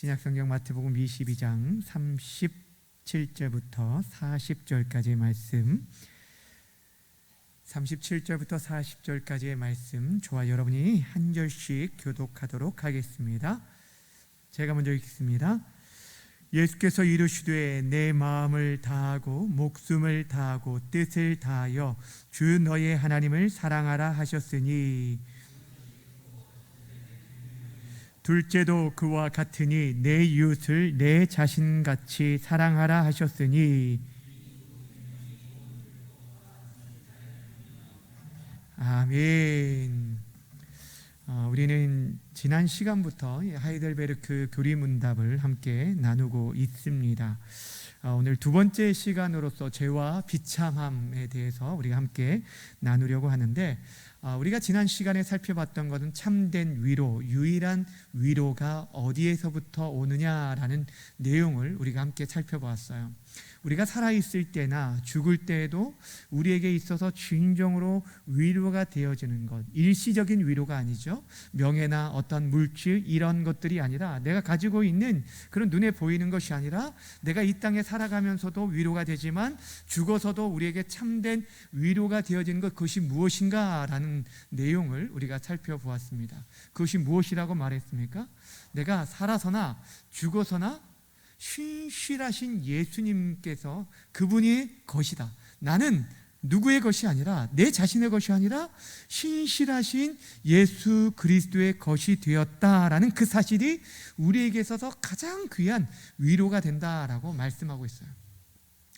신약성경 마태복음 22장 37절부터 40절까지의 말씀, 37절부터 40절까지의 말씀, 저와 여러분이 한 절씩 교독하도록 하겠습니다. 제가 먼저 읽겠습니다. 예수께서 이르시되 내 마음을 다하고 목숨을 다하고 뜻을 다하여 주 너의 하나님을 사랑하라 하셨으니 둘째도 그와 같으니 내 이웃을 내 자신같이 사랑하라 하셨으니 아멘. 우리는 지난 시간부터 하이델베르크 교리문답을 함께 나누고 있습니다. 오늘 두 번째 시간으로서 죄와 비참함에 대해서 우리가 함께 나누려고 하는데, 우리가 지난 시간에 살펴봤던 것은 참된 위로, 유일한 위로가 어디에서부터 오느냐라는 내용을 우리가 함께 살펴보았어요. 우리가 살아있을 때나 죽을 때에도 우리에게 있어서 진정으로 위로가 되어지는 것, 일시적인 위로가 아니죠. 명예나 어떤 물질 이런 것들이 아니라, 내가 가지고 있는 그런 눈에 보이는 것이 아니라, 내가 이 땅에 살아가면서도 위로가 되지만 죽어서도 우리에게 참된 위로가 되어지는 것, 그것이 무엇인가 라는 내용을 우리가 살펴보았습니다. 그것이 무엇이라고 말했습니까? 내가 살아서나 죽어서나 신실하신 예수님께서 그분이 것이다. 나는 누구의 것이 아니라, 내 자신의 것이 아니라 신실하신 예수 그리스도의 것이 되었다라는 그 사실이 우리에게 있어서 가장 귀한 위로가 된다라고 말씀하고 있어요.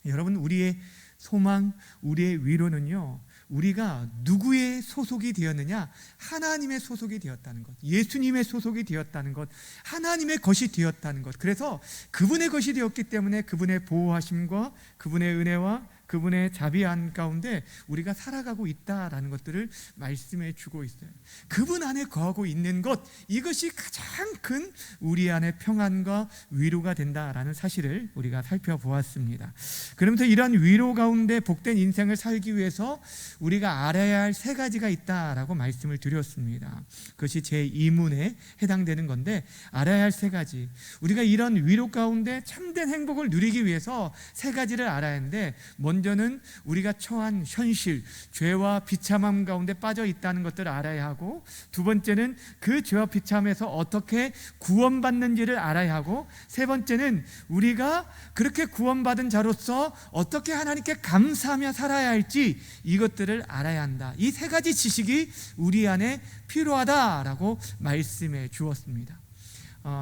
여러분, 우리의 소망, 우리의 위로는요, 우리가 누구의 소속이 되었느냐? 하나님의 소속이 되었다는 것, 예수님의 소속이 되었다는 것, 하나님의 것이 되었다는 것. 그래서 그분의 것이 되었기 때문에 그분의 보호하심과 그분의 은혜와 그분의 자비한 가운데 우리가 살아가고 있다라는 것들을 말씀해 주고 있어요. 그분 안에 거하고 있는 것, 이것이 가장 큰 우리 안에 평안과 위로가 된다라는 사실을 우리가 살펴보았습니다. 그러면서 이러한 위로 가운데 복된 인생을 살기 위해서 우리가 알아야 할 세 가지가 있다라고 말씀을 드렸습니다. 그것이 제 2문에 해당되는 건데, 알아야 할 세 가지, 우리가 이런 위로 가운데 참된 행복을 누리기 위해서 세 가지를 알아야 하는데, 먼저는 우리가 처한 현실, 죄와 비참함 가운데 빠져 있다는 것들을 알아야 하고, 두 번째는 그 죄와 비참함에서 어떻게 구원받는지를 알아야 하고, 세 번째는 우리가 그렇게 구원받은 자로서 어떻게 하나님께 감사하며 살아야 할지, 이것들을 알아야 한다. 이 세 가지 지식이 우리 안에 필요하다라고 말씀해 주었습니다.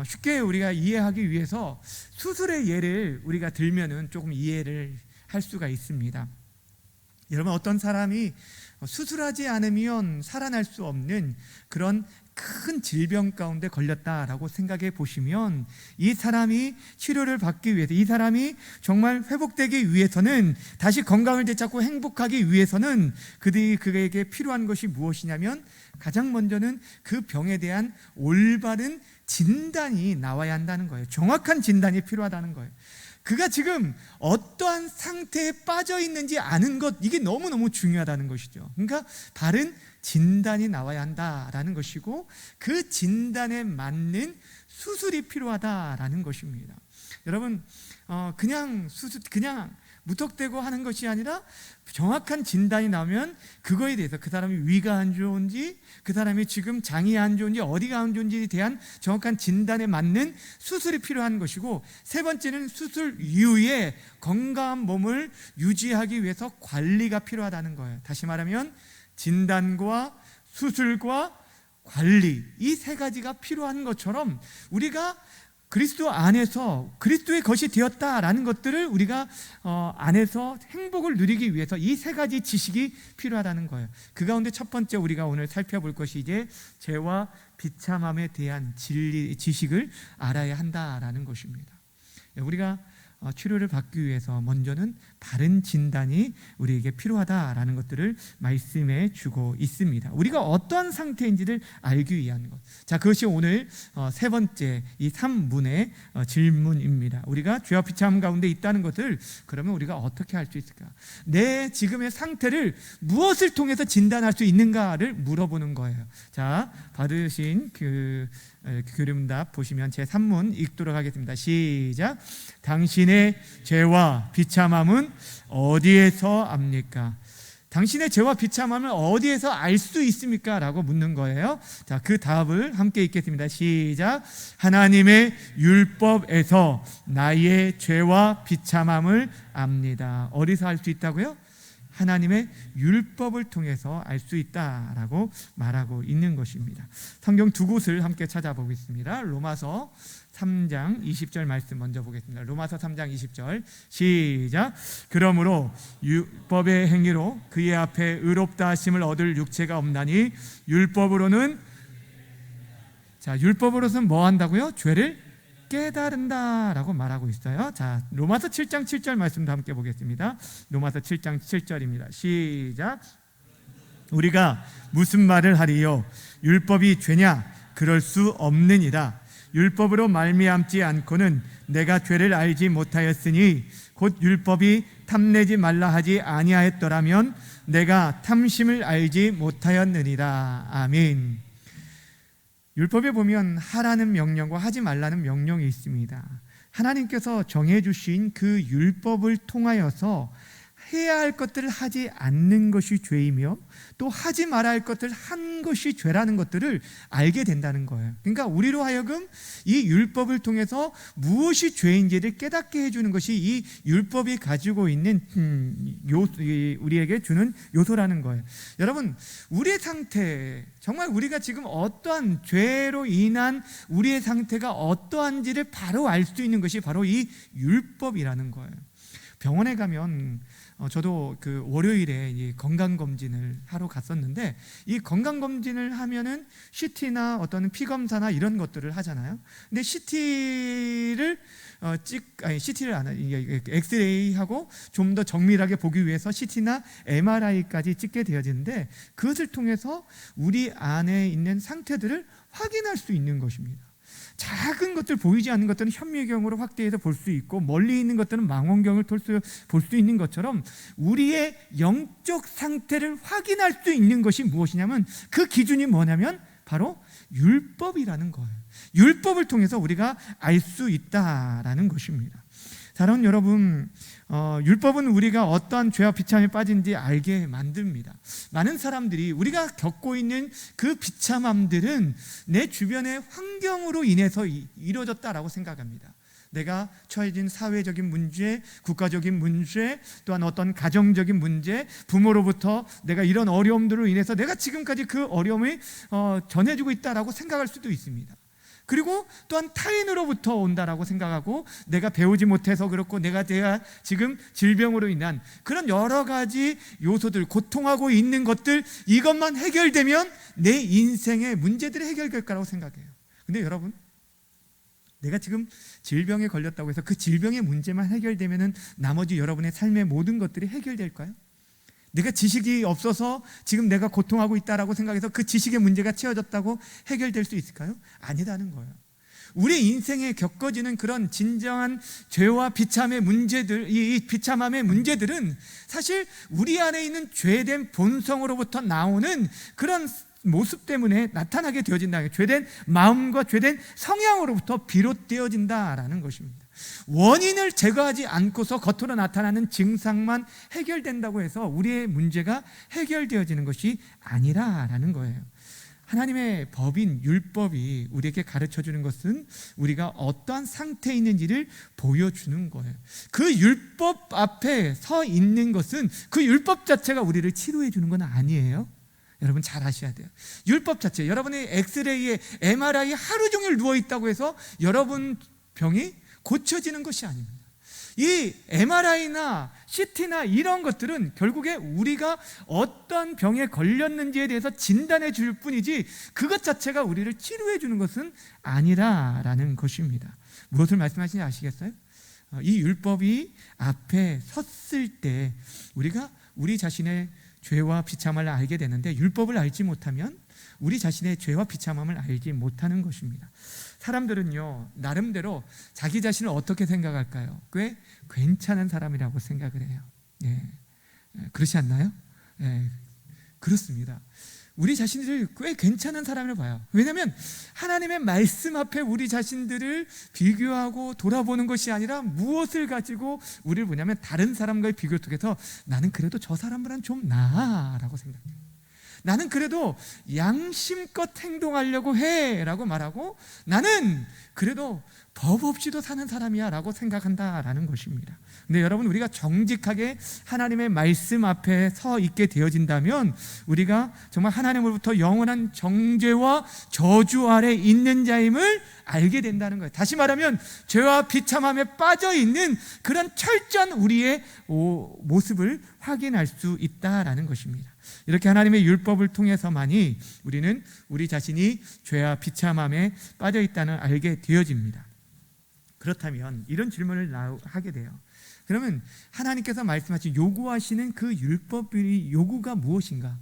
쉽게 우리가 이해하기 위해서 수술의 예를 우리가 들면은 조금 이해를 할 수가 있습니다. 여러분, 어떤 사람이 수술하지 않으면 살아날 수 없는 그런 큰 질병 가운데 걸렸다라고 생각해 보시면, 이 사람이 치료를 받기 위해서, 이 사람이 정말 회복되기 위해서는, 다시 건강을 되찾고 행복하기 위해서는 그에게 필요한 것이 무엇이냐면, 가장 먼저는 그 병에 대한 올바른 진단이 나와야 한다는 거예요. 정확한 진단이 필요하다는 거예요. 그가 지금 어떠한 상태에 빠져 있는지 아는 것, 이게 너무너무 중요하다는 것이죠. 그러니까 바른 진단이 나와야 한다라는 것이고, 그 진단에 맞는 수술이 필요하다라는 것입니다. 여러분, 그냥 무턱대고 하는 것이 아니라 정확한 진단이 나오면 그거에 대해서, 그 사람이 위가 안 좋은지, 그 사람이 지금 장이 안 좋은지, 어디가 안 좋은지에 대한 정확한 진단에 맞는 수술이 필요한 것이고, 세 번째는 수술 이후에 건강한 몸을 유지하기 위해서 관리가 필요하다는 거예요. 다시 말하면 진단과 수술과 관리, 이 세 가지가 필요한 것처럼 우리가 그리스도 안에서 그리스도의 것이 되었다라는 것들을 우리가 안에서 행복을 누리기 위해서 이 세 가지 지식이 필요하다는 거예요. 그 가운데 첫 번째 우리가 오늘 살펴볼 것이 이제 죄와 비참함에 대한 진리 지식을 알아야 한다라는 것입니다. 우리가 치료를 받기 위해서 먼저는 바른 진단이 우리에게 필요하다라는 것들을 말씀해 주고 있습니다. 우리가 어떠한 상태인지를 알기 위한 것. 자, 그것이 오늘 세 번째 이 3문의 질문입니다. 우리가 죄와 비참함 가운데 있다는 것을 그러면 우리가 어떻게 할 수 있을까? 내 지금의 상태를 무엇을 통해서 진단할 수 있는가를 물어보는 거예요. 자, 받으신 그 교리문답 보시면 제3문 읽도록 하겠습니다. 시작. 당신의 죄와 비참함은 어디에서 압니까? 당신의 죄와 비참함을 어디에서 알 수 있습니까? 라고 묻는 거예요. 자, 그 답을 함께 읽겠습니다. 시작. 하나님의 율법에서 나의 죄와 비참함을 압니다. 어디서 알 수 있다고요? 하나님의 율법을 통해서 알 수 있다라고 말하고 있는 것입니다. 성경 두 곳을 함께 찾아보겠습니다. 로마서 3장 20절 말씀 먼저 보겠습니다. 로마서 3장 20절 시작. 그러므로 율법의 행위로 그의 앞에 의롭다 하심을 얻을 육체가 없나니 율법으로는 뭐 한다고요? 죄를 깨달은다라고 말하고 있어요. 자, 로마서 7장 7절 말씀도 함께 보겠습니다. 로마서 7장 7절입니다. 시작. 우리가 무슨 말을 하리요? 율법이 죄냐? 그럴 수 없느니라. 율법으로 말미암지 않고는 내가 죄를 알지 못하였으니 곧 율법이 탐내지 말라 하지 아니하였더라면 내가 탐심을 알지 못하였느니라. 아멘. 율법에 보면 하라는 명령과 하지 말라는 명령이 있습니다. 하나님께서 정해주신 그 율법을 통하여서 해야 할 것들을 하지 않는 것이 죄이며 또 하지 말아야 할 것들을 한 것이 죄라는 것들을 알게 된다는 거예요. 그러니까 우리로 하여금 이 율법을 통해서 무엇이 죄인지를 깨닫게 해주는 것이 이 율법이 가지고 있는 우리에게 주는 요소라는 거예요. 여러분, 우리의 상태, 정말 우리가 지금 어떠한 죄로 인한 우리의 상태가 어떠한지를 바로 알 수 있는 것이 바로 이 율법이라는 거예요. 병원에 가면 저도 그 월요일에 건강검진을 하러 갔었는데, 이 건강검진을 하면은 CT나 어떤 피검사나 이런 것들을 하잖아요. 근데 CT를 엑스레이하고 좀 더 정밀하게 보기 위해서 CT나 MRI까지 찍게 되어지는데, 그것을 통해서 우리 안에 있는 상태들을 확인할 수 있는 것입니다. 작은 것들, 보이지 않는 것들은 현미경으로 확대해서 볼 수 있고, 멀리 있는 것들은 망원경을 볼 수 있는 것처럼 우리의 영적 상태를 확인할 수 있는 것이 무엇이냐면, 그 기준이 뭐냐면 바로 율법이라는 거예요. 율법을 통해서 우리가 알 수 있다라는 것입니다. 사랑하는 여러분, 율법은 우리가 어떠한 죄와 비참에 빠진지 알게 만듭니다. 많은 사람들이 우리가 겪고 있는 그 비참함들은 내 주변의 환경으로 인해서 이루어졌다라고 생각합니다. 내가 처해진 사회적인 문제, 국가적인 문제, 또한 어떤 가정적인 문제, 부모로부터 내가 이런 어려움들로 인해서 내가 지금까지 그 어려움을 전해주고 있다라고 생각할 수도 있습니다. 그리고 또한 타인으로부터 온다라고 생각하고, 내가 배우지 못해서 그렇고, 내가 지금 질병으로 인한 그런 여러 가지 요소들, 고통하고 있는 것들, 이것만 해결되면 내 인생의 문제들이 해결될 거라고 생각해요. 근데 여러분, 내가 지금 질병에 걸렸다고 해서 그 질병의 문제만 해결되면 나머지 여러분의 삶의 모든 것들이 해결될까요? 내가 지식이 없어서 지금 내가 고통하고 있다라고 생각해서 그 지식의 문제가 채워졌다고 해결될 수 있을까요? 아니라는 거예요. 우리 인생에 겪어지는 그런 진정한 죄와 비참의 문제들, 이 비참함의 문제들은 사실 우리 안에 있는 죄된 본성으로부터 나오는 그런 모습 때문에 나타나게 되어진다. 죄된 마음과 죄된 성향으로부터 비롯되어진다라는 것입니다. 원인을 제거하지 않고서 겉으로 나타나는 증상만 해결된다고 해서 우리의 문제가 해결되어지는 것이 아니라라는 거예요. 하나님의 법인 율법이 우리에게 가르쳐주는 것은 우리가 어떠한 상태에 있는지를 보여주는 거예요. 그 율법 앞에 서 있는 것은 그 율법 자체가 우리를 치료해 주는 건 아니에요. 여러분 잘 아셔야 돼요. 율법 자체, 여러분의 엑스레이에 MRI에 하루 종일 누워있다고 해서 여러분 병이 고쳐지는 것이 아닙니다. 이 MRI나 CT나 이런 것들은 결국에 우리가 어떤 병에 걸렸는지에 대해서 진단해 줄 뿐이지 그것 자체가 우리를 치료해 주는 것은 아니라라는 것입니다. 무엇을 말씀하시는지 아시겠어요? 이 율법이 앞에 섰을 때 우리가 우리 자신의 죄와 비참함을 알게 되는데, 율법을 알지 못하면 우리 자신의 죄와 비참함을 알지 못하는 것입니다. 사람들은요, 나름대로 자기 자신을 어떻게 생각할까요? 꽤 괜찮은 사람이라고 생각을 해요. 그렇지 않나요? 그렇습니다. 우리 자신들을 꽤 괜찮은 사람을 봐요. 왜냐하면 하나님의 말씀 앞에 우리 자신들을 비교하고 돌아보는 것이 아니라 무엇을 가지고 우리를 보냐면 다른 사람과의 비교 속에서 나는 그래도 저 사람보다는 좀 나아라고 생각해요. 나는 그래도 양심껏 행동하려고 해 라고 말하고 나는 그래도 법 없이도 사는 사람이야 라고 생각한다라는 것입니다. 근데 여러분, 우리가 정직하게 하나님의 말씀 앞에 서 있게 되어진다면 우리가 정말 하나님으로부터 영원한 정죄와 저주 아래 있는 자임을 알게 된다는 거예요. 다시 말하면 죄와 비참함에 빠져 있는 그런 철저한 우리의 모습을 확인할 수 있다라는 것입니다. 이렇게 하나님의 율법을 통해서만이 우리는 우리 자신이 죄와 비참함에 빠져 있다는 알게 되어집니다. 그렇다면 이런 질문을 하게 돼요. 그러면 하나님께서 말씀하신 요구하시는 그 율법의 요구가 무엇인가?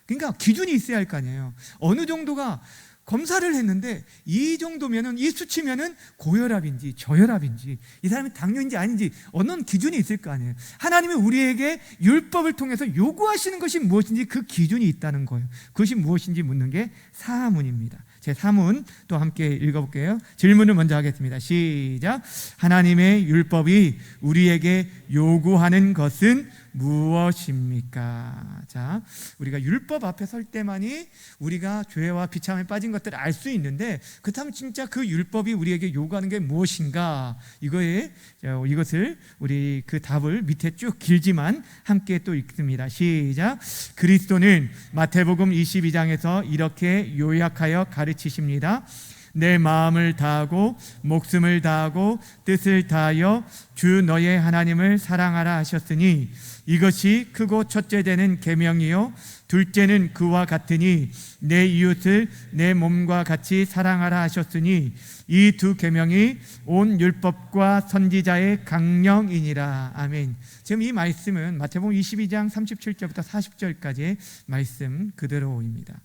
그러니까 기준이 있어야 할 거 아니에요. 어느 정도가 검사를 했는데 이 정도면은, 이 수치면은 고혈압인지 저혈압인지 이 사람이 당뇨인지 아닌지 어느 기준이 있을 거 아니에요. 하나님이 우리에게 율법을 통해서 요구하시는 것이 무엇인지 그 기준이 있다는 거예요. 그것이 무엇인지 묻는 게 사문입니다. 제 사문 또 함께 읽어볼게요. 질문을 먼저 하겠습니다. 시작. 하나님의 율법이 우리에게 요구하는 것은 무엇입니까? 자, 우리가 율법 앞에 설 때만이 우리가 죄와 비참함에 빠진 것들을 알 수 있는데, 그렇다면 진짜 그 율법이 우리에게 요구하는 게 무엇인가? 이것을 우리 그 답을 밑에 쭉 길지만 함께 또 읽습니다. 시작. 그리스도는 마태복음 22장에서 이렇게 요약하여 가르치십니다. 내 마음을 다하고 목숨을 다하고 뜻을 다하여 주 너의 하나님을 사랑하라 하셨으니 이것이 크고 첫째 되는 계명이요 둘째는 그와 같으니 내 이웃을 내 몸과 같이 사랑하라 하셨으니 이 두 계명이 온 율법과 선지자의 강령이니라. 아멘. 지금 이 말씀은 마태복음 22장 37절부터 40절까지의 말씀 그대로입니다.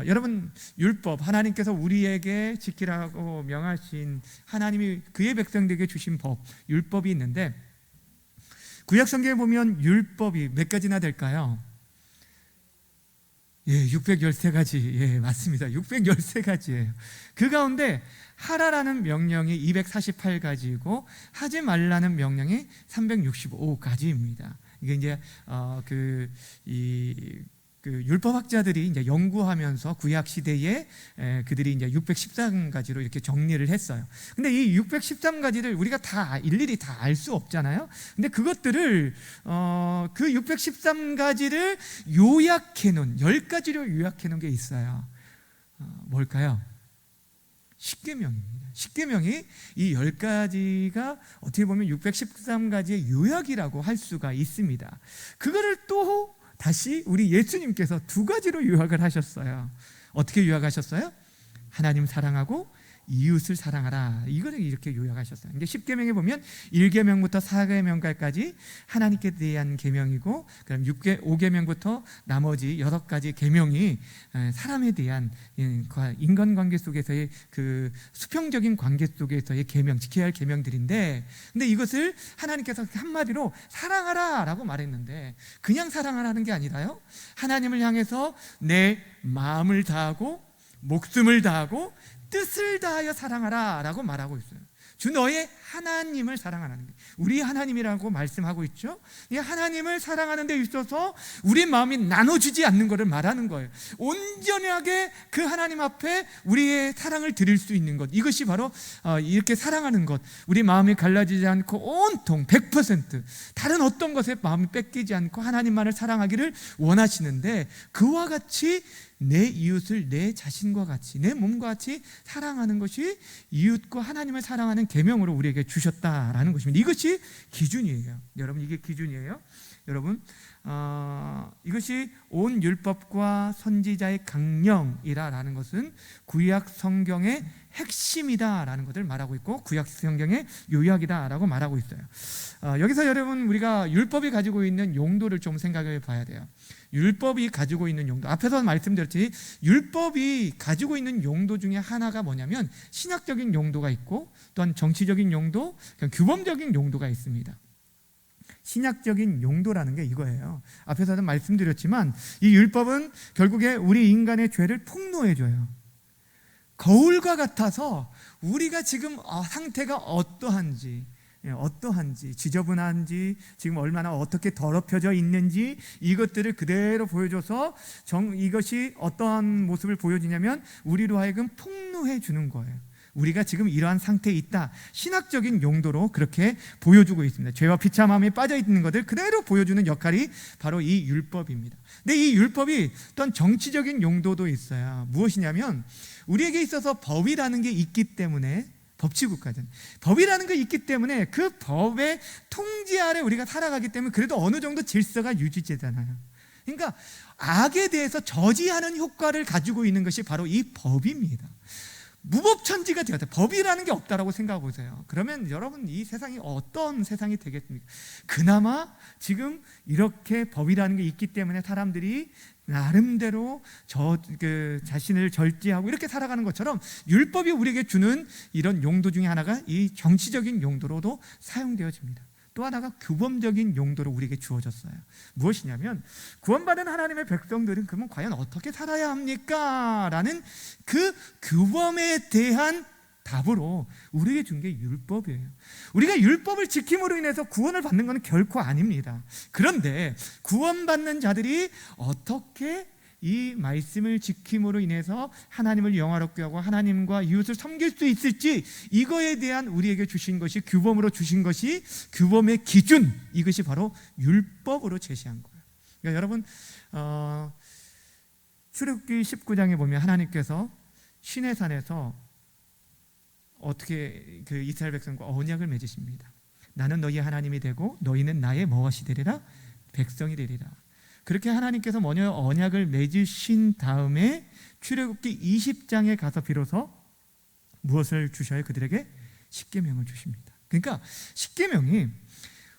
여러분, 율법, 하나님께서 우리에게 지키라고 명하신, 하나님이 그의 백성들에게 주신 법, 율법이 있는데, 구약 성경에 보면 율법이 몇 가지나 될까요? 613가지. 맞습니다. 613가지예요. 그 가운데 하라라는 명령이 248가지이고 하지 말라는 명령이 365가지입니다. 이게 이제 그 율법학자들이 이제 연구하면서 구약 시대에 그들이 이제 613가지로 이렇게 정리를 했어요. 근데 이 613가지를 우리가 다 일일이 다 알 수 없잖아요. 근데 그것들을 그 613가지를 요약해 놓은 10가지로 요약해 놓은 게 있어요. 뭘까요? 십계명입니다. 십계명이 이 10가지가 어떻게 보면 613가지의 요약이라고 할 수가 있습니다. 그거를 또 다시 우리 예수님께서 2가지로 요약을 하셨어요. 어떻게 요약하셨어요? 하나님 사랑하고 이웃을 사랑하라. 이거를 이렇게 요약하셨어요. 근데 10계명에 보면 1계명부터 4계명까지 하나님께 대한 계명이고, 그럼 5계명부터 나머지 6가지 계명이 사람에 대한 인간관계 속에서의 그 수평적인 관계 속에서의 계명, 지켜야 할 계명들인데, 근데 이것을 하나님께서 한마디로 사랑하라라고 말했는데, 그냥 사랑하라는 게 아니라요, 하나님을 향해서 내 마음을 다하고 목숨을 다하고 뜻을 다하여 사랑하라 라고 말하고 있어요. 주 너의 하나님을 사랑하라는 게, 우리 하나님이라고 말씀하고 있죠. 이 하나님을 사랑하는 데 있어서 우리 마음이 나눠지지 않는 것을 말하는 거예요. 온전하게 그 하나님 앞에 우리의 사랑을 드릴 수 있는 것, 이것이 바로 이렇게 사랑하는 것, 우리 마음이 갈라지지 않고 온통 100% 다른 어떤 것에 마음이 뺏기지 않고 하나님만을 사랑하기를 원하시는데, 그와 같이 내 이웃을 내 자신과 같이, 내 몸과 같이 사랑하는 것이 이웃과 하나님을 사랑하는 계명으로 우리에게 주셨다라는 것입니다. 이것이 기준이에요. 여러분, 이게 기준이에요. 여러분, 이것이 온 율법과 선지자의 강령이라는 것은 구약 성경의 핵심이다라는 것을 말하고 있고, 구약 성경의 요약이다라고 말하고 있어요. 여기서 여러분, 우리가 율법이 가지고 있는 용도를 좀 생각해 봐야 돼요. 율법이 가지고 있는 용도, 앞에서 말씀드렸지, 율법이 가지고 있는 용도 중에 하나가 뭐냐면 신학적인 용도가 있고, 또한 정치적인 용도, 규범적인 용도가 있습니다. 신약적인 용도라는 게 이거예요. 앞에서도 말씀드렸지만 이 율법은 결국에 우리 인간의 죄를 폭로해줘요. 거울과 같아서 우리가 지금 상태가 어떠한지, 지저분한지, 지금 얼마나 어떻게 더럽혀져 있는지 이것들을 그대로 보여줘서 이것이 어떠한 모습을 보여주냐면 우리로 하여금 폭로해 주는 거예요. 우리가 지금 이러한 상태에 있다. 신학적인 용도로 그렇게 보여주고 있습니다. 죄와 비참함에 빠져 있는 것을 그대로 보여주는 역할이 바로 이 율법입니다. 근데 이 율법이 또한 정치적인 용도도 있어요. 무엇이냐면 우리에게 있어서 법이라는 게 있기 때문에, 법치국가잖아요. 법이라는 게 있기 때문에 그 법의 통제 아래 우리가 살아가기 때문에 그래도 어느 정도 질서가 유지되잖아요. 그러니까 악에 대해서 저지하는 효과를 가지고 있는 것이 바로 이 법입니다. 무법천지가 되었다. 법이라는 게 없다라고 생각해 보세요. 그러면 여러분 이 세상이 어떤 세상이 되겠습니까? 그나마 지금 이렇게 법이라는 게 있기 때문에 사람들이 나름대로 자신을 절제하고 이렇게 살아가는 것처럼 율법이 우리에게 주는 이런 용도 중에 하나가 이 정치적인 용도로도 사용되어집니다. 또 하나가 규범적인 용도로 우리에게 주어졌어요. 무엇이냐면 구원받은 하나님의 백성들은 그러면 과연 어떻게 살아야 합니까? 라는 그 규범에 대한 답으로 우리에게 준 게 율법이에요. 우리가 율법을 지킴으로 인해서 구원을 받는 것은 결코 아닙니다. 그런데 구원받는 자들이 어떻게 이 말씀을 지킴으로 인해서 하나님을 영화롭게 하고 하나님과 이웃을 섬길 수 있을지, 이거에 대한 우리에게 주신 것이, 규범으로 주신 것이, 규범의 기준, 이것이 바로 율법으로 제시한 거예요. 그러니까 여러분 출애굽기 19장에 보면 하나님께서 시내산에서 어떻게 그 이스라엘 백성과 언약을 맺으십니다. 나는 너희 하나님이 되고 너희는 나의 무엇이 되리라? 백성이 되리라. 그렇게 하나님께서 먼저 언약을 맺으신 다음에 출애굽기 20장에 가서 비로소 무엇을 주셔요? 그들에게 십계명을 주십니다. 그러니까 십계명이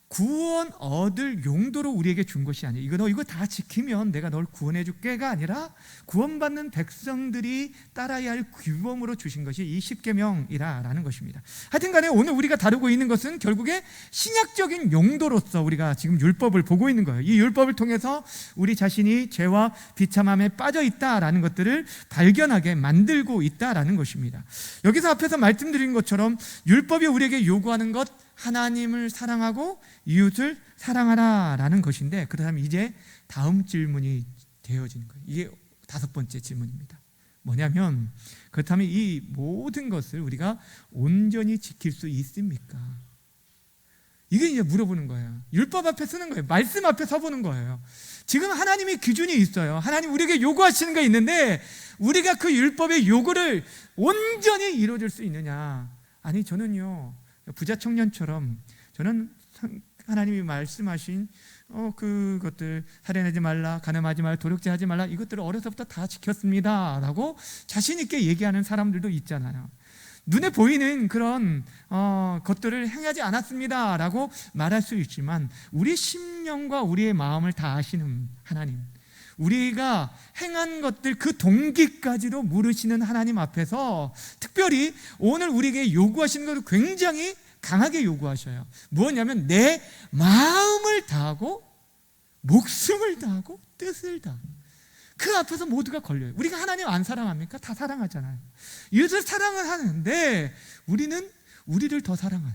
구원 얻을 용도로 우리에게 준 것이 아니에요. 너 이거 다 지키면 내가 널 구원해 줄게가 아니라 구원받는 백성들이 따라야 할 규범으로 주신 것이 이 십계명이라는 것입니다. 하여튼 간에 오늘 우리가 다루고 있는 것은 결국에 신약적인 용도로서 우리가 지금 율법을 보고 있는 거예요. 이 율법을 통해서 우리 자신이 죄와 비참함에 빠져 있다라는 것들을 발견하게 만들고 있다라는 것입니다. 여기서 앞에서 말씀드린 것처럼 율법이 우리에게 요구하는 것, 하나님을 사랑하고 이웃을 사랑하라라는 것인데, 그렇다면 이제 다음 질문이 되어지는 거예요. 이게 5번째 질문입니다. 뭐냐면 그렇다면 이 모든 것을 우리가 온전히 지킬 수 있습니까? 이게 이제 물어보는 거예요. 율법 앞에 서는 거예요. 말씀 앞에 서보는 거예요. 지금 하나님의 기준이 있어요. 하나님 우리에게 요구하시는 게 있는데 우리가 그 율법의 요구를 온전히 이루어줄 수 있느냐? 아니, 저는요 부자 청년처럼 저는 하나님이 말씀하신 그것들, 살인하지 말라, 간음하지 말라, 도둑질하지 말라, 이것들을 어려서부터 다 지켰습니다 라고 자신 있게 얘기하는 사람들도 있잖아요. 눈에 보이는 그런 것들을 행하지 않았습니다 라고 말할 수 있지만 우리 심령과 우리의 마음을 다 아시는 하나님, 우리가 행한 것들 그 동기까지도 모르시는 하나님 앞에서 특별히 오늘 우리에게 요구하시는 것을 굉장히 강하게 요구하셔요. 뭐냐면 내 마음을 다하고 목숨을 다하고 뜻을 다하고, 그 앞에서 모두가 걸려요. 우리가 하나님 안 사랑합니까? 다 사랑하잖아요. 이웃을 사랑을 하는데 우리는 우리를 더 사랑해요.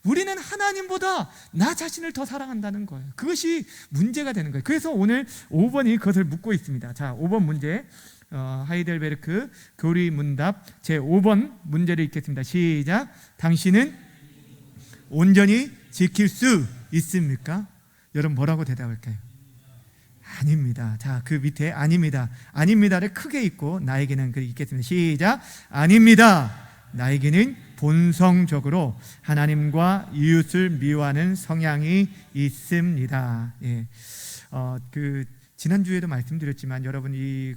우리는 하나님보다 나 자신을 더 사랑한다는 거예요. 그것이 문제가 되는 거예요. 그래서 오늘 5번이 그것을 묻고 있습니다. 자, 5번 문제, 하이델베르크 교리문답 제5번 문제를 읽겠습니다. 시작. 당신은 온전히 지킬 수 있습니까? 여러분 뭐라고 대답할까요? 아닙니다. 자, 그 밑에 아닙니다. 아닙니다를 크게 읽고 나에게는 그 읽겠습니다. 시작. 아닙니다. 나에게는 본성적으로 하나님과 이웃을 미워하는 성향이 있습니다. 예. 지난주에도 말씀드렸지만 여러분이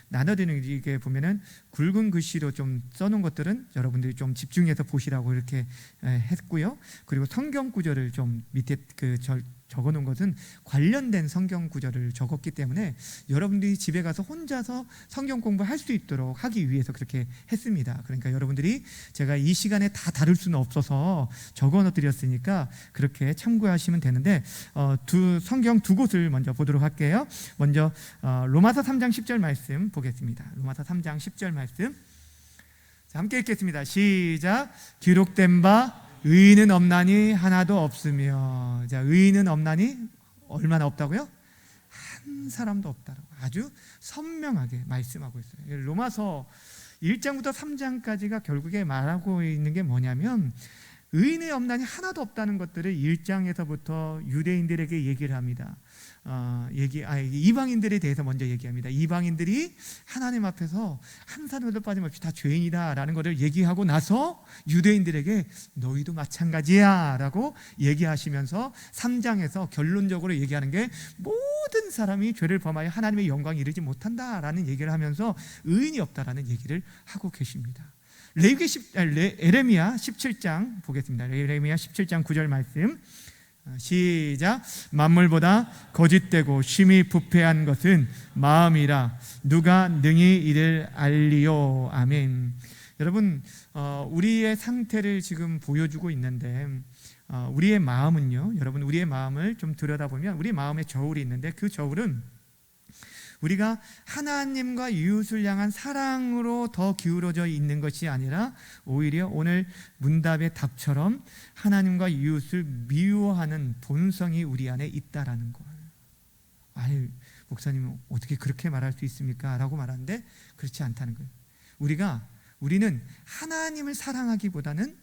나눠드리는 이게 보면은 굵은 글씨로 좀 써놓은 것들은 여러분들이 좀 집중해서 보시라고 이렇게 했고요. 그리고 성경 구절을 좀 밑에 적어놓은 것은 관련된 성경 구절을 적었기 때문에 여러분들이 집에 가서 혼자서 성경 공부할 수 있도록 하기 위해서 그렇게 했습니다. 그러니까 여러분들이 제가 이 시간에 다 다룰 수는 없어서 적어드렸으니까 그렇게 참고하시면 되는데 성경 두 곳을 먼저 보도록 할게요. 먼저 로마서 3장 10절 말씀 보겠습니다. 로마서 3장 10절 말씀, 자, 함께 읽겠습니다. 시작. 기록된 바 의인은 없나니 하나도 없으며. 자, 의인은 없나니 얼마나 없다고요? 한 사람도 없다라고 아주 선명하게 말씀하고 있어요. 로마서 1장부터 3장까지가 결국에 말하고 있는 게 뭐냐면 의인이 없나니 하나도 없다는 것들을 1장에서부터 유대인들에게 얘기를 합니다. 이방인들에 대해서 먼저 얘기합니다. 이방인들이 하나님 앞에서 한 사람도 빠짐없이 다 죄인이다라는 것을 얘기하고 나서 유대인들에게 너희도 마찬가지야 라고 얘기하시면서 3장에서 결론적으로 얘기하는 게 모든 사람이 죄를 범하여 하나님의 영광에 이르지 못한다라는 얘기를 하면서 의인이 없다라는 얘기를 하고 계십니다. 에레미야 17장 보겠습니다. 에레미야 17장 9절 말씀, 시작. 만물보다 거짓되고 심히 부패한 것은 마음이라 누가 능히 이를 알리요. 아멘. 여러분, 우리의 상태를 지금 보여주고 있는데 우리의 마음은요, 여러분, 우리의 마음을 좀 들여다보면 우리 마음에 저울이 있는데 그 저울은 우리가 하나님과 이웃을 향한 사랑으로 더 기울어져 있는 것이 아니라 오히려 오늘 문답의 답처럼 하나님과 이웃을 미워하는 본성이 우리 안에 있다라는 거예요. 아유, 목사님 어떻게 그렇게 말할 수 있습니까? 라고 말하는데 그렇지 않다는 거예요. 우리는 하나님을 사랑하기보다는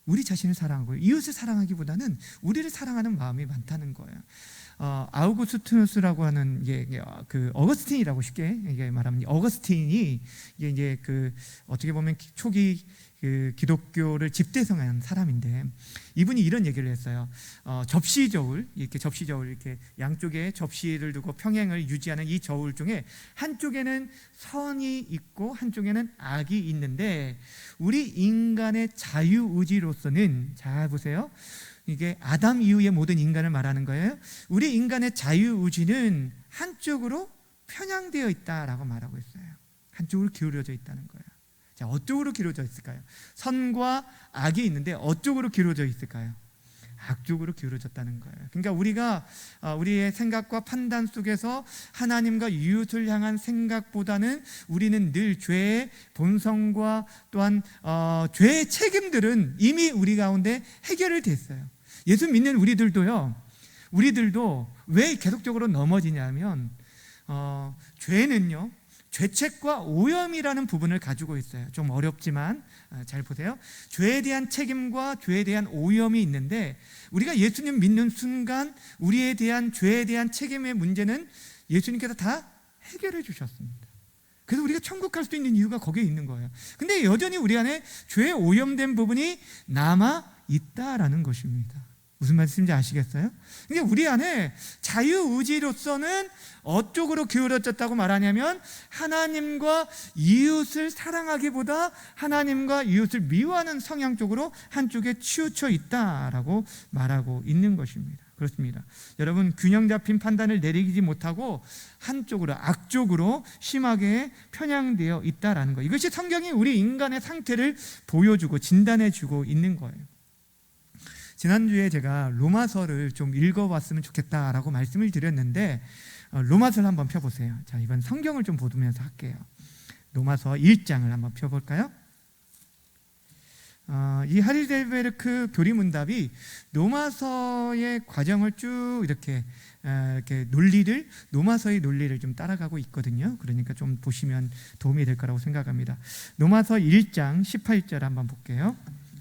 우리 자신을 사랑하고 이웃을 사랑하기보다는 우리를 사랑하는 마음이 많다는 거예요. 아우구스티누스라고 하는 그 어거스틴이라고 쉽게 말하면 어거스틴이 이제 그 어떻게 보면 초기 그 기독교를 집대성한 사람인데 이분이 이런 얘기를 했어요. 접시 저울 이렇게 양쪽에 접시를 두고 평행을 유지하는 이 저울 중에 한쪽에는 선이 있고 한쪽에는 악이 있는데 우리 인간의 자유의지로서는, 잘 보세요, 이게 아담 이후의 모든 인간을 말하는 거예요. 우리 인간의 자유의지는 한쪽으로 편향되어 있다라고 말하고 있어요. 한쪽으로 기울어져 있다는 거예요. 자, 어쪽으로 기울어져 있을까요? 선과 악이 있는데 어쪽으로 기울어져 있을까요? 악쪽으로 기울어졌다는 거예요. 그러니까 우리가 우리의 생각과 판단 속에서 하나님과 이웃을 향한 생각보다는 우리는 늘 죄의 본성과 또한 죄의 책임들은 이미 우리 가운데 해결이 됐어요. 예수 믿는 우리들도 왜 계속적으로 넘어지냐면 죄는요, 죄책과 오염이라는 부분을 가지고 있어요. 좀 어렵지만 잘 보세요. 죄에 대한 책임과 죄에 대한 오염이 있는데 우리가 예수님 믿는 순간 우리에 대한 죄에 대한 책임의 문제는 예수님께서 다 해결해 주셨습니다. 그래서 우리가 천국 갈 수 있는 이유가 거기에 있는 거예요. 근데 여전히 우리 안에 죄에 오염된 부분이 남아 있다라는 것입니다. 무슨 말씀인지 아시겠어요? 그러니까 우리 안에 자유의지로서는 어쪽으로 기울어졌다고 말하냐면 하나님과 이웃을 사랑하기보다 하나님과 이웃을 미워하는 성향 쪽으로 한쪽에 치우쳐 있다라고 말하고 있는 것입니다. 그렇습니다. 여러분, 균형 잡힌 판단을 내리지 못하고 한쪽으로, 악쪽으로 심하게 편향되어 있다라는 거, 이것이 성경이 우리 인간의 상태를 보여주고 진단해주고 있는 거예요. 지난주에 제가 로마서를 좀 읽어봤으면 좋겠다라고 말씀을 드렸는데 로마서를 한번 펴보세요. 자, 이번 성경을 좀 보면서 할게요. 로마서 1장을 한번 펴볼까요? 이 하이델베르크 교리문답이 로마서의 과정을 쭉 이렇게 로마서의 논리를 좀 따라가고 있거든요. 그러니까 좀 보시면 도움이 될 거라고 생각합니다. 로마서 1장 18절 한번 볼게요.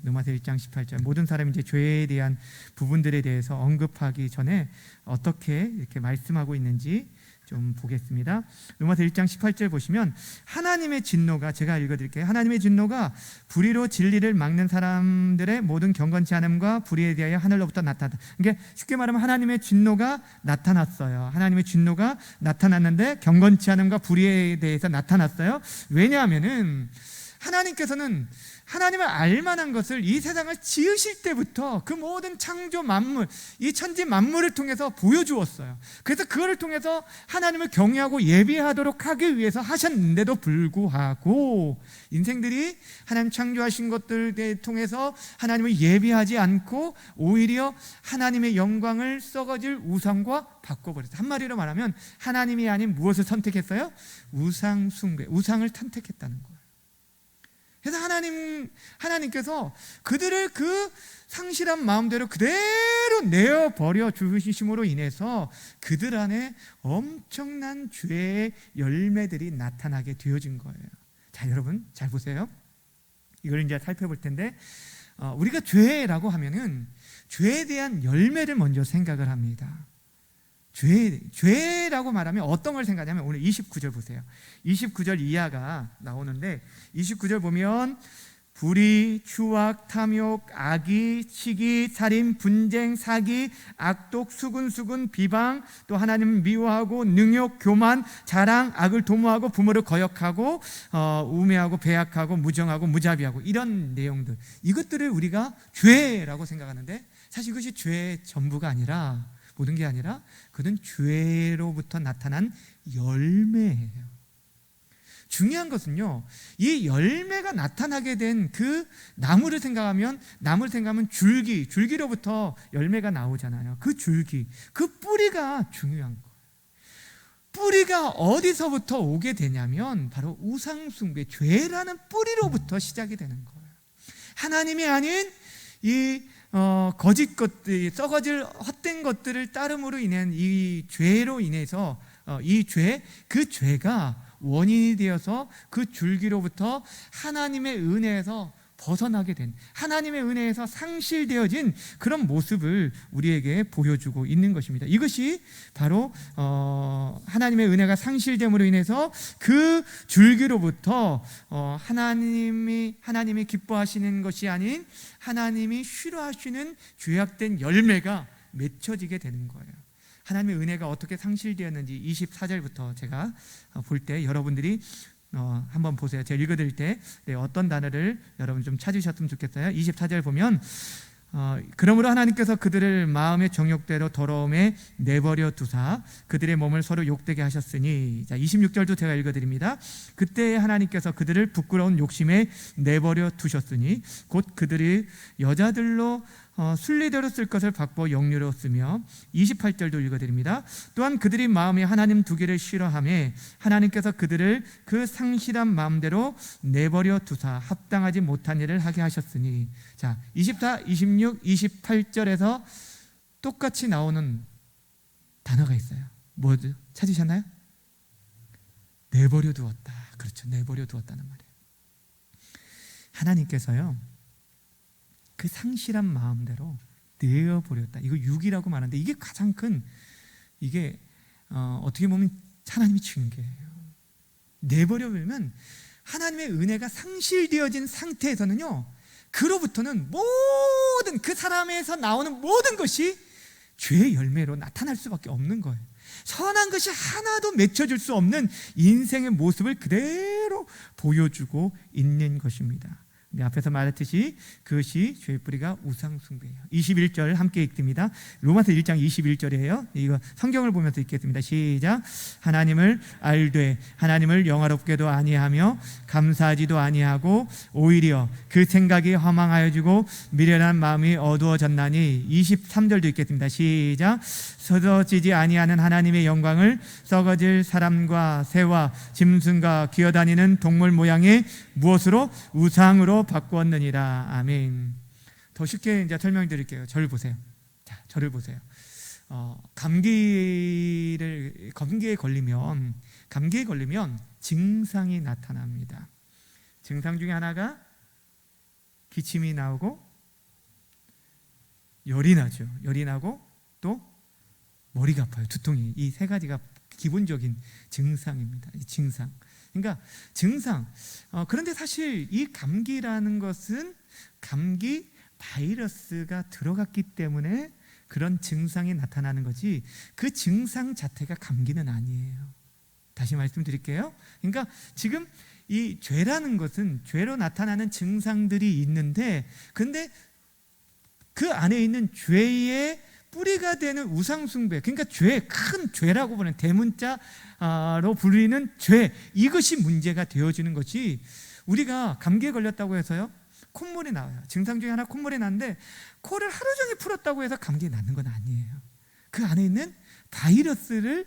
로마서 1장 18절, 모든 사람이 이제 죄에 대한 부분들에 대해서 언급하기 전에 어떻게 이렇게 말씀하고 있는지 좀 보겠습니다. 로마서 1장 18절 보시면 하나님의 진노가, 제가 읽어드릴게요. 하나님의 진노가 불의로 진리를 막는 사람들의 모든 경건치 않음과 불의에 대하여 하늘로부터 나타났다. 그러니까 쉽게 말하면 하나님의 진노가 나타났어요. 하나님의 진노가 나타났는데 경건치 않음과 불의에 대해서 나타났어요. 왜냐하면은 하나님께서는 하나님을 알만한 것을 이 세상을 지으실 때부터 그 모든 창조 만물, 이 천지 만물을 통해서 보여주었어요. 그래서 그거를 통해서 하나님을 경외하고 예배하도록 하기 위해서 하셨는데도 불구하고 인생들이 하나님 창조하신 것들에 통해서 하나님을 예배하지 않고 오히려 하나님의 영광을 썩어질 우상과 바꿔버렸어요. 한마디로 말하면 하나님이 아닌 무엇을 선택했어요? 우상 숭배, 우상을 선택했다는 거예요. 그래서 하나님께서 그들을 그 상실한 마음대로 그대로 내어버려 주심으로 인해서 그들 안에 엄청난 죄의 열매들이 나타나게 되어진 거예요. 자, 여러분 잘 보세요. 이걸 이제 살펴볼 텐데 우리가 죄라고 하면은 죄에 대한 열매를 먼저 생각을 합니다. 죄라고 말하면 어떤 걸 생각하냐면 오늘 29절 보세요. 29절 이하가 나오는데 29절 보면 불의, 추악, 탐욕, 악의, 시기, 살인, 분쟁, 사기, 악독, 수군, 비방, 또 하나님을 미워하고 능욕, 교만, 자랑, 악을 도모하고 부모를 거역하고 우매하고 배약하고 무정하고 무자비하고 이런 내용들, 이것들을 우리가 죄라고 생각하는데 사실 이것이 죄의 전부가 아니라 모든 게 아니라 그는 죄로부터 나타난 열매예요. 중요한 것은요, 이 열매가 나타나게 된 그 나무를 생각하면 줄기로부터 열매가 나오잖아요. 그 줄기, 그 뿌리가 중요한 거예요. 뿌리가 어디서부터 오게 되냐면 바로 우상숭배, 죄라는 뿌리로부터 시작이 되는 거예요. 하나님이 아닌 이 거짓 것들, 썩어질 헛된 것들을 따름으로 인한 이 죄로 인해서 그 죄가 원인이 되어서 그 줄기로부터 하나님의 은혜에서 벗어나게 된, 하나님의 은혜에서 상실되어진 그런 모습을 우리에게 보여주고 있는 것입니다. 이것이 바로 하나님의 은혜가 상실됨으로 인해서 그 줄기로부터 하나님이 기뻐하시는 것이 아닌 하나님이 싫어하시는 죄악된 열매가 맺혀지게 되는 거예요. 하나님의 은혜가 어떻게 상실되었는지 24절부터 제가 볼 때 여러분들이 한번 보세요. 제가 읽어드릴 때 어떤 단어를 여러분 좀 찾으셨으면 좋겠어요. 24절 보면 그러므로 하나님께서 그들을 마음의 정욕대로 더러움에 내버려 두사 그들의 몸을 서로 욕되게 하셨으니, 자 26절도 제가 읽어드립니다. 그때 하나님께서 그들을 부끄러운 욕심에 내버려 두셨으니 곧 그들이 여자들로 순리대로 쓸 것을 바꿔 영유로 쓰며, 28절도 읽어드립니다. 또한 그들이 마음에 하나님 두기를 싫어하며 하나님께서 그들을 그 상실한 마음대로 내버려 두사 합당하지 못한 일을 하게 하셨으니, 자 24, 26, 28절에서 똑같이 나오는 단어가 있어요. 뭐죠? 찾으셨나요? 내버려 두었다. 그렇죠. 내버려 두었다는 말이에요. 하나님께서요 그 상실한 마음대로 내어버렸다. 이거 육이라고 말하는데 이게 가장 큰, 이게 어떻게 보면 하나님이 징계예요. 내버려버리면 하나님의 은혜가 상실되어진 상태에서는요, 그로부터는 모든 그 사람에서 나오는 모든 것이 죄의 열매로 나타날 수밖에 없는 거예요. 선한 것이 하나도 맺혀질 수 없는 인생의 모습을 그대로 보여주고 있는 것입니다. 앞에서 말했듯이 그것이 죄의 뿌리가 우상숭배예요. 21절 함께 읽습니다. 로마서 1장 21절이에요. 이거 성경을 보면서 읽겠습니다. 시작. 하나님을 알되 하나님을 영화롭게도 아니하며 감사하지도 아니하고 오히려 그 생각이 허망하여지고 미련한 마음이 어두워졌나니, 23절도 읽겠습니다. 시작. 쏟아지지 아니하는 하나님의 영광을 썩어질 사람과 새와 짐승과 기어다니는 동물 모양의 무엇으로? 우상으로 바꾸었느니라. 아멘. 더 쉽게 이제 설명드릴게요. 저를 보세요. 자, 저를 보세요. 감기에 걸리면 증상이 나타납니다. 증상 중에 하나가 기침이 나오고 열이 나죠. 열이 나고 또 머리가 아파요. 두통이. 이 세 가지가 기본적인 증상입니다. 이 증상. 그러니까 증상. 그런데 사실 이 감기라는 것은 감기 바이러스가 들어갔기 때문에 그런 증상이 나타나는 거지, 그 증상 자체가 감기는 아니에요. 다시 말씀드릴게요. 그러니까 지금 이 죄라는 것은 죄로 나타나는 증상들이 있는데, 근데 그 안에 있는 죄의 뿌리가 되는 우상숭배, 그러니까 죄, 큰 죄라고 보는 대문자로 불리는 죄, 이것이 문제가 되어지는 것이, 우리가 감기에 걸렸다고 해서요 콧물이 나와요. 증상 중에 하나 콧물이 나는데 코를 하루 종일 풀었다고 해서 감기에 낫는 건 아니에요. 그 안에 있는 바이러스를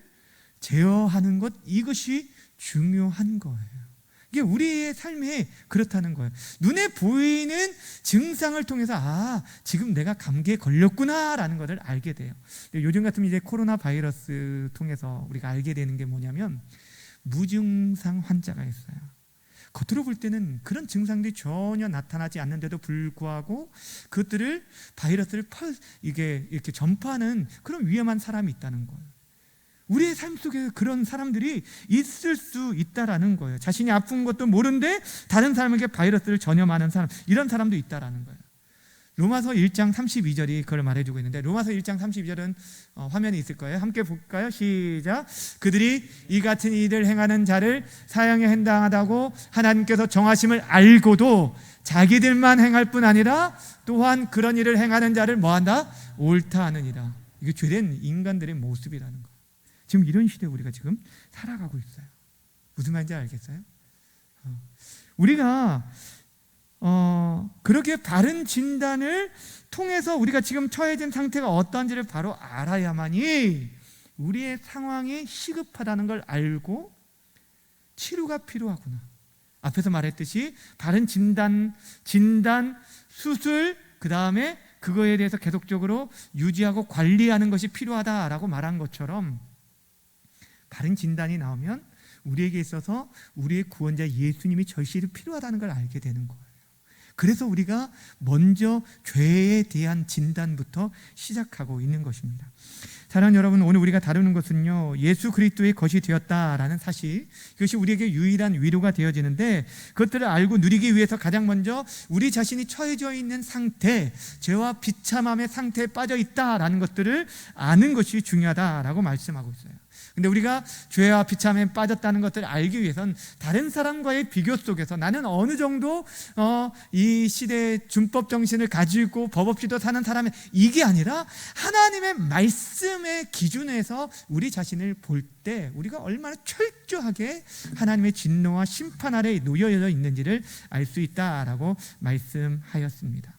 제어하는 것, 이것이 중요한 거예요. 이게 우리의 삶이 그렇다는 거예요. 눈에 보이는 증상을 통해서 지금 내가 감기에 걸렸구나라는 것을 알게 돼요. 요즘 같으면 이제 코로나 바이러스 통해서 우리가 알게 되는 게 뭐냐면, 무증상 환자가 있어요. 겉으로 볼 때는 그런 증상들이 전혀 나타나지 않는데도 불구하고 그것들을, 바이러스를 이렇게 전파하는 그런 위험한 사람이 있다는 거예요. 우리의 삶 속에 그런 사람들이 있을 수 있다라는 거예요. 자신이 아픈 것도 모르는데 다른 사람에게 바이러스를 전염하는 사람, 이런 사람도 있다라는 거예요. 로마서 1장 32절이 그걸 말해주고 있는데, 로마서 1장 32절은 화면에 있을 거예요. 함께 볼까요? 시작. 그들이 이 같은 일을 행하는 자를 사형에 해당하다고 하나님께서 정하심을 알고도 자기들만 행할 뿐 아니라 또한 그런 일을 행하는 자를 뭐한다? 옳다 하느니라. 이게 죄된 인간들의 모습이라는 거예요. 지금 이런 시대에 우리가 지금 살아가고 있어요. 무슨 말인지 알겠어요? 우리가 그렇게 바른 진단을 통해서 우리가 지금 처해진 상태가 어떠한지를 바로 알아야만이 우리의 상황이 시급하다는 걸 알고 치료가 필요하구나. 앞에서 말했듯이 바른 진단, 수술, 그 다음에 그거에 대해서 계속적으로 유지하고 관리하는 것이 필요하다라고 말한 것처럼, 바른 진단이 나오면 우리에게 있어서 우리의 구원자 예수님이 절실히 필요하다는 걸 알게 되는 거예요. 그래서 우리가 먼저 죄에 대한 진단부터 시작하고 있는 것입니다. 사랑하는 여러분, 오늘 우리가 다루는 것은요, 예수 그리스도의 것이 되었다라는 사실, 그것이 우리에게 유일한 위로가 되어지는데, 그것들을 알고 누리기 위해서 가장 먼저 우리 자신이 처해져 있는 상태, 죄와 비참함의 상태에 빠져 있다라는 것들을 아는 것이 중요하다라고 말씀하고 있어요. 근데 우리가 죄와 비참함에 빠졌다는 것들을 알기 위해선 다른 사람과의 비교 속에서 나는 어느 정도 이 시대의 준법 정신을 가지고 법 없이도 사는 사람이, 이게 아니라 하나님의 말씀의 기준에서 우리 자신을 볼 때 우리가 얼마나 철저하게 하나님의 진노와 심판 아래에 놓여져 있는지를 알 수 있다라고 말씀하였습니다.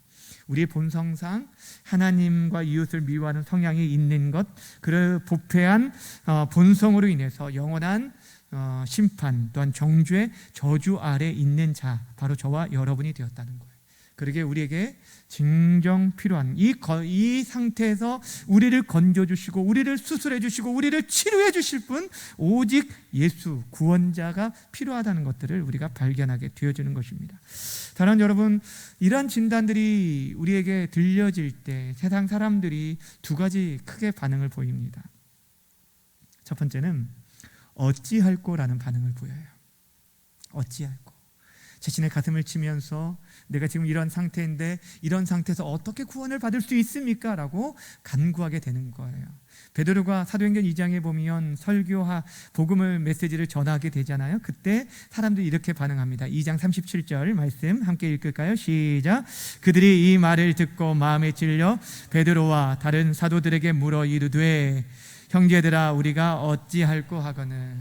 우리의 본성상 하나님과 이웃을 미워하는 성향이 있는 것, 그 부패한 본성으로 인해서 영원한 심판, 또한 정죄의 저주 아래 있는 자, 바로 저와 여러분이 되었다는 거예요. 그러게 우리에게 진정 필요한 이 상태에서 우리를 건져주시고 우리를 수술해 주시고 우리를 치료해 주실 분, 오직 예수 구원자가 필요하다는 것들을 우리가 발견하게 되어지는 것입니다. 사랑하는 여러분, 이러한 진단들이 우리에게 들려질 때 세상 사람들이 두 가지 크게 반응을 보입니다. 첫 번째는 어찌할꼬라는 반응을 보여요. 어찌할꼬. 자신의 가슴을 치면서 내가 지금 이런 상태인데 이런 상태에서 어떻게 구원을 받을 수 있습니까? 라고 간구하게 되는 거예요. 베드로가 사도행전 2장에 보면 설교하 복음을 메시지를 전하게 되잖아요. 그때 사람들이 이렇게 반응합니다. 2장 37절 말씀 함께 읽을까요? 시작. 그들이 이 말을 듣고 마음에 찔려 베드로와 다른 사도들에게 물어 이르되 형제들아 우리가 어찌할꼬 하거늘.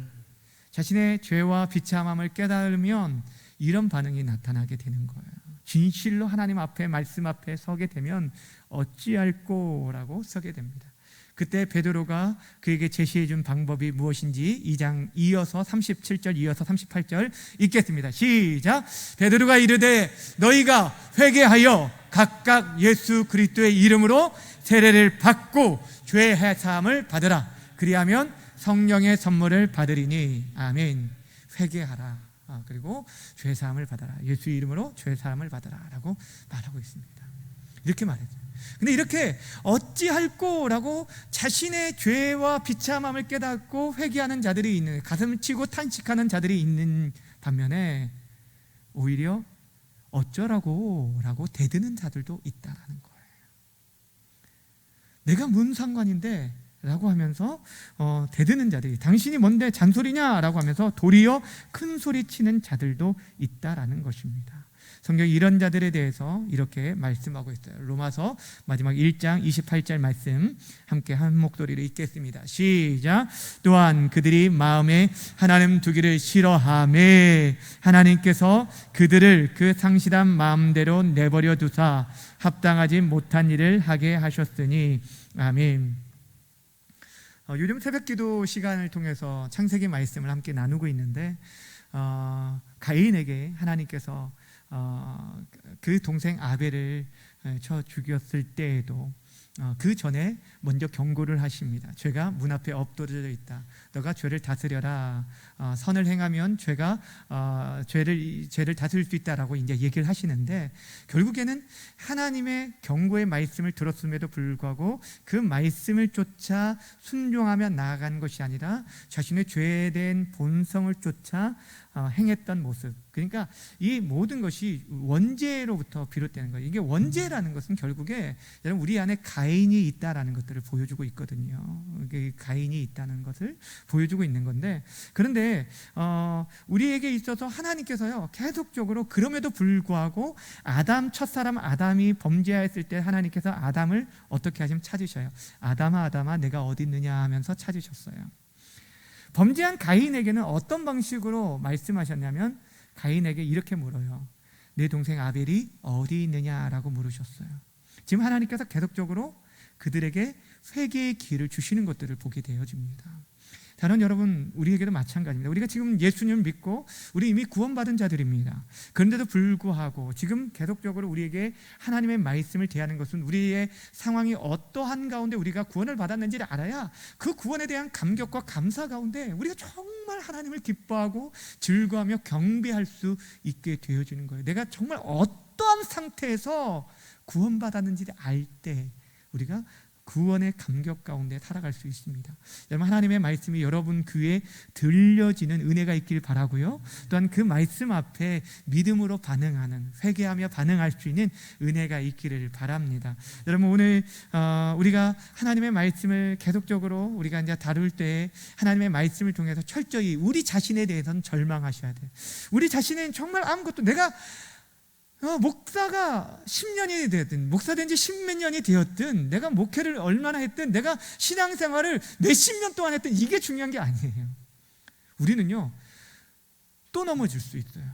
자신의 죄와 비참함을 깨달으면 이런 반응이 나타나게 되는 거예요. 진실로 하나님 앞에, 말씀 앞에 서게 되면 어찌할꼬라고 서게 됩니다. 그때 베드로가 그에게 제시해 준 방법이 무엇인지 2장 이어서 37절 이어서 38절 읽겠습니다. 시작. 베드로가 이르되 너희가 회개하여 각각 예수 그리스도의 이름으로 세례를 받고 죄 해사함을 받으라. 그리하면 성령의 선물을 받으리니. 아멘. 회개하라. 그리고 죄사함을 받아라. 예수 이름으로 죄사함을 받아라 라고 말하고 있습니다. 이렇게 말했어요. 근데 이렇게 어찌할꼬라고 자신의 죄와 비참함을 깨닫고 회개하는 자들이 있는, 가슴을 치고 탄식하는 자들이 있는 반면에 오히려 어쩌라고 라고 대드는 자들도 있다라는 거예요. 내가 무슨 상관인데 라고 하면서 대드는 자들이, 당신이 뭔데 잔소리냐라고 하면서 도리어 큰 소리 치는 자들도 있다라는 것입니다. 성경이 이런 자들에 대해서 이렇게 말씀하고 있어요. 로마서 마지막 1장 28절 말씀 함께 한 목소리로 읽겠습니다. 시작. 또한 그들이 마음에 하나님 두기를 싫어하매 하나님께서 그들을 그 상실한 마음대로 내버려 두사 합당하지 못한 일을 하게 하셨으니 아멘. 요즘 새벽기도 시간을 통해서 창세기 말씀을 함께 나누고 있는데 가인에게 하나님께서 그 동생 아벨을 쳐 죽였을 때에도 그 전에 먼저 경고를 하십니다. 죄가 문 앞에 엎드려져 있다. 너가 죄를 다스려라. 선을 행하면 죄를 다스릴 수 있다라고 이제 얘기를 하시는데, 결국에는 하나님의 경고의 말씀을 들었음에도 불구하고 그 말씀을 쫓아 순종하며 나아간 것이 아니라 자신의 죄된 본성을 쫓아 행했던 모습. 그러니까 이 모든 것이 원죄로부터 비롯되는 거예요. 이게 원죄라는 것은 결국에 여러분 우리 안에 가인이 있다라는 것들을 보여주고 있거든요. 가인이 있다는 것을 보여주고 있는 건데, 그런데 우리에게 있어서 하나님께서요 계속적으로 그럼에도 불구하고 첫사람 아담이 범죄하였을 때 하나님께서 아담을 어떻게 하시면 찾으셔요. 아담아 아담아 내가 어디 있느냐 하면서 찾으셨어요. 범죄한 가인에게는 어떤 방식으로 말씀하셨냐면 가인에게 이렇게 물어요. 내 동생 아벨이 어디 있느냐라고 물으셨어요. 지금 하나님께서 계속적으로 그들에게 회개의 기회를 주시는 것들을 보게 되어집니다. 다른 여러분, 우리에게도 마찬가지입니다. 우리가 지금 예수님을 믿고 우리 이미 구원받은 자들입니다. 그런데도 불구하고 지금 계속적으로 우리에게 하나님의 말씀을 대하는 것은 우리의 상황이 어떠한 가운데 우리가 구원을 받았는지를 알아야 그 구원에 대한 감격과 감사 가운데 우리가 정말 하나님을 기뻐하고 즐거워하며 경배할 수 있게 되어지는 거예요. 내가 정말 어떠한 상태에서 구원받았는지를 알 때 우리가 구원의 감격 가운데 살아갈 수 있습니다. 여러분, 하나님의 말씀이 여러분 귀에 들려지는 은혜가 있길 바라고요. 또한 그 말씀 앞에 믿음으로 반응하는, 회개하며 반응할 수 있는 은혜가 있기를 바랍니다. 여러분, 오늘 우리가 하나님의 말씀을 계속적으로 우리가 이제 다룰 때 하나님의 말씀을 통해서 철저히 우리 자신에 대해서는 절망하셔야 돼요. 우리 자신은 정말 아무것도, 내가 목사가 10년이 되었든 목사 된 지 10몇 년이 되었든 내가 목회를 얼마나 했든 내가 신앙생활을 몇십 년 동안 했든 이게 중요한 게 아니에요. 우리는요 또 넘어질 수 있어요.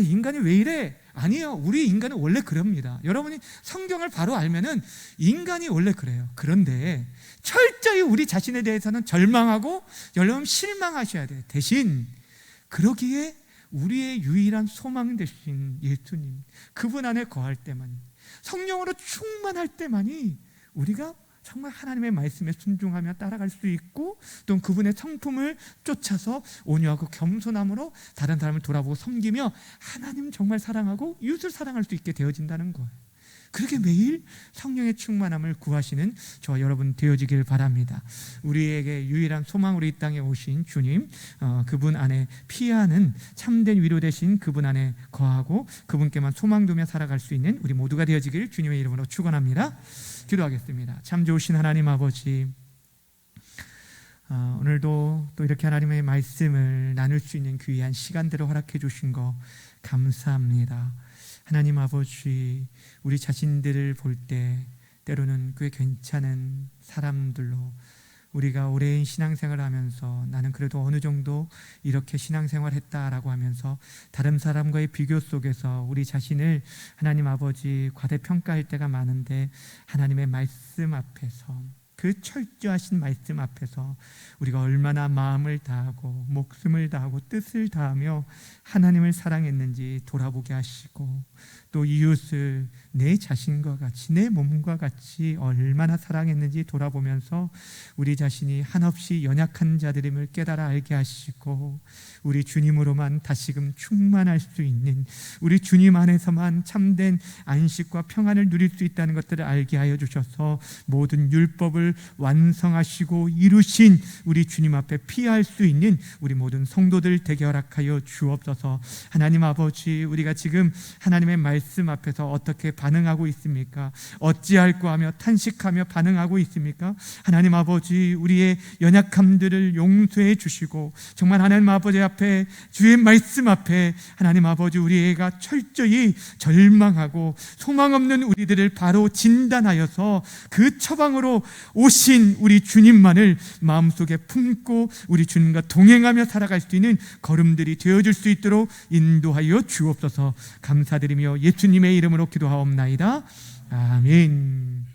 인간이 왜 이래? 아니에요. 우리 인간은 원래 그럽니다. 여러분이 성경을 바로 알면은 인간이 원래 그래요. 그런데 철저히 우리 자신에 대해서는 절망하고 여러분 실망하셔야 돼요. 대신 그러기에 우리의 유일한 소망 되신 예수님, 그분 안에 거할 때만, 성령으로 충만할 때만이 우리가 정말 하나님의 말씀에 순종하며 따라갈 수 있고, 또 그분의 성품을 쫓아서 온유하고 겸손함으로 다른 사람을 돌아보고 섬기며 하나님 정말 사랑하고 이웃을 사랑할 수 있게 되어진다는 거예요. 그렇게 매일 성령의 충만함을 구하시는 저와 여러분 되어지길 바랍니다. 우리에게 유일한 소망으로 이 땅에 오신 주님, 그분 안에 피하는 참된 위로 되신 그분 안에 거하고 그분께만 소망 두며 살아갈 수 있는 우리 모두가 되어지길 주님의 이름으로 축원합니다. 기도하겠습니다. 참 좋으신 하나님 아버지, 오늘도 또 이렇게 하나님의 말씀을 나눌 수 있는 귀한 시간들을 허락해 주신 거 감사합니다. 하나님 아버지, 우리 자신들을 볼 때 때로는 꽤 괜찮은 사람들로 우리가 오랜 신앙생활을 하면서 나는 그래도 어느 정도 이렇게 신앙생활 했다라고 하면서 다른 사람과의 비교 속에서 우리 자신을 하나님 아버지 과대평가할 때가 많은데, 하나님의 말씀 앞에서, 그 철저하신 말씀 앞에서 우리가 얼마나 마음을 다하고 목숨을 다하고 뜻을 다하며 하나님을 사랑했는지 돌아보게 하시고, 또 이웃을 내 자신과 같이, 내 몸과 같이 얼마나 사랑했는지 돌아보면서 우리 자신이 한없이 연약한 자들임을 깨달아 알게 하시고, 우리 주님으로만 다시금 충만할 수 있는, 우리 주님 안에서만 참된 안식과 평안을 누릴 수 있다는 것들을 알게 하여 주셔서 모든 율법을 그것을 완성하시고 이루신 우리 주님 앞에 피할 수 있는 우리 모든 성도들 되게 허락하여 주옵소서. 하나님 아버지, 우리가 지금 하나님의 말씀 앞에서 어떻게 반응하고 있습니까? 어찌할꼬 하며 탄식하며 반응하고 있습니까? 하나님 아버지, 우리의 연약함들을 용서해 주시고 정말 하나님 아버지 앞에, 주의 말씀 앞에 하나님 아버지, 우리가 철저히 절망하고 소망 없는 우리들을 바로 진단하여서 그 처방으로 오신 우리 주님만을 마음속에 품고 우리 주님과 동행하며 살아갈 수 있는 걸음들이 되어줄 수 있도록 인도하여 주옵소서. 감사드리며 예수님의 이름으로 기도하옵나이다. 아멘.